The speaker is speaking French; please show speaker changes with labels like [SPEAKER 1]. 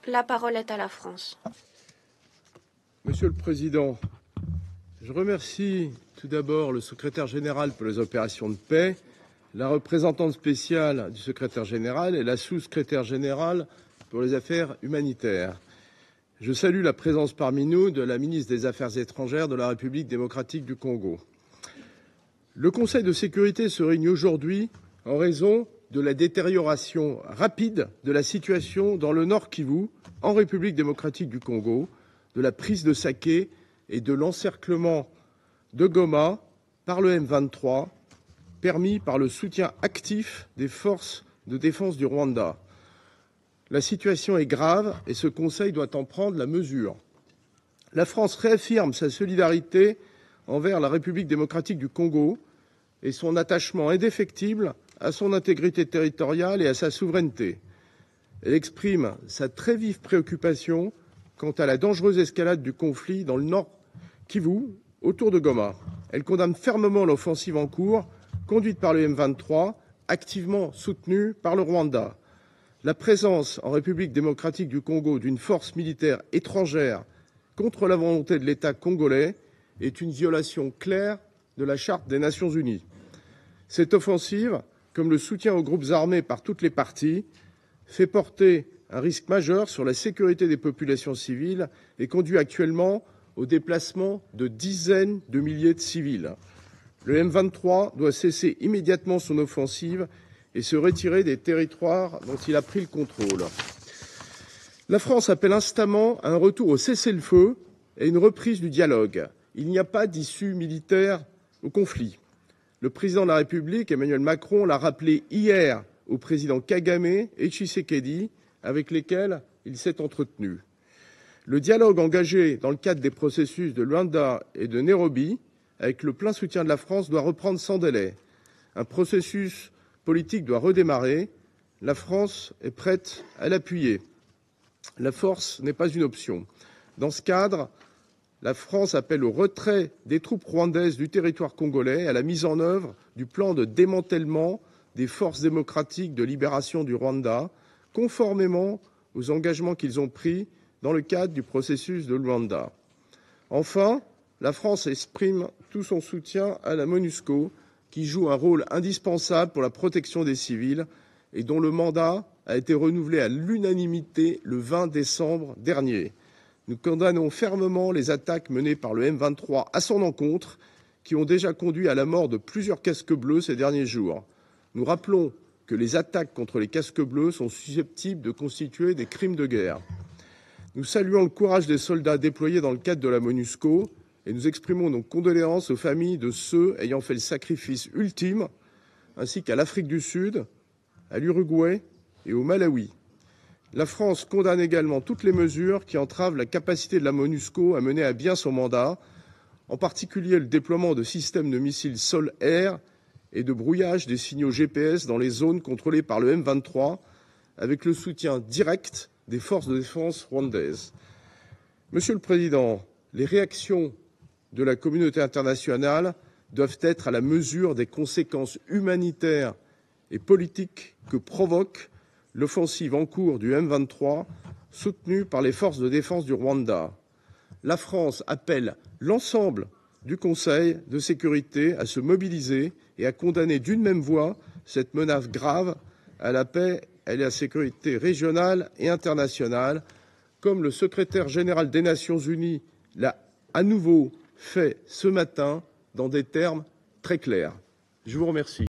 [SPEAKER 1] La parole est à la France.
[SPEAKER 2] Monsieur le Président, je remercie tout d'abord le secrétaire général pour les opérations de paix, la représentante spéciale du secrétaire général et la sous-secrétaire générale pour les affaires humanitaires. Je salue la présence parmi nous de la ministre des Affaires étrangères de la République démocratique du Congo. Le Conseil de sécurité se réunit aujourd'hui en raison de la détérioration rapide de la situation dans le Nord Kivu, en République démocratique du Congo, de la prise de Saké et de l'encerclement de Goma par le M23, permis par le soutien actif des forces de défense du Rwanda. La situation est grave et ce Conseil doit en prendre la mesure. La France réaffirme sa solidarité envers la République démocratique du Congo et son attachement indéfectible à son intégrité territoriale et à sa souveraineté. Elle exprime sa très vive préoccupation quant à la dangereuse escalade du conflit dans le Nord Kivu, autour de Goma. Elle condamne fermement l'offensive en cours, conduite par le M23, activement soutenue par le Rwanda. La présence en République démocratique du Congo d'une force militaire étrangère contre la volonté de l'État congolais est une violation claire de la Charte des Nations unies. Cette offensive, comme le soutien aux groupes armés par toutes les parties, fait porter un risque majeur sur la sécurité des populations civiles et conduit actuellement au déplacement de dizaines de milliers de civils. Le M23 doit cesser immédiatement son offensive et se retirer des territoires dont il a pris le contrôle. La France appelle instamment à un retour au cessez-le-feu et à une reprise du dialogue. Il n'y a pas d'issue militaire au conflit. Le président de la République, Emmanuel Macron, l'a rappelé hier au président Kagame et Tshisekedi, avec lesquels il s'est entretenu. Le dialogue engagé dans le cadre des processus de Luanda et de Nairobi, avec le plein soutien de la France, doit reprendre sans délai. Un processus politique doit redémarrer. La France est prête à l'appuyer. La force n'est pas une option. Dans ce cadre, la France appelle au retrait des troupes rwandaises du territoire congolais et à la mise en œuvre du plan de démantèlement des forces démocratiques de libération du Rwanda, conformément aux engagements qu'ils ont pris dans le cadre du processus de Luanda. Enfin, la France exprime tout son soutien à la MONUSCO, qui joue un rôle indispensable pour la protection des civils et dont le mandat a été renouvelé à l'unanimité le 20 décembre dernier. Nous condamnons fermement les attaques menées par le M23 à son encontre, qui ont déjà conduit à la mort de plusieurs casques bleus ces derniers jours. Nous rappelons que les attaques contre les casques bleus sont susceptibles de constituer des crimes de guerre. Nous saluons le courage des soldats déployés dans le cadre de la MONUSCO et nous exprimons nos condoléances aux familles de ceux ayant fait le sacrifice ultime, ainsi qu'à l'Afrique du Sud, à l'Uruguay et au Malawi. La France condamne également toutes les mesures qui entravent la capacité de la MONUSCO à mener à bien son mandat, en particulier le déploiement de systèmes de missiles sol-air et de brouillage des signaux GPS dans les zones contrôlées par le M23, avec le soutien direct des forces de défense rwandaises. Monsieur le Président, les réactions de la communauté internationale doivent être à la mesure des conséquences humanitaires et politiques que provoque l'offensive en cours du M23, soutenue par les forces de défense du Rwanda. La France appelle l'ensemble du Conseil de sécurité à se mobiliser et à condamner d'une même voix cette menace grave à la paix et à la sécurité régionale et internationale, comme le secrétaire général des Nations Unies l'a à nouveau fait ce matin dans des termes très clairs. Je vous remercie.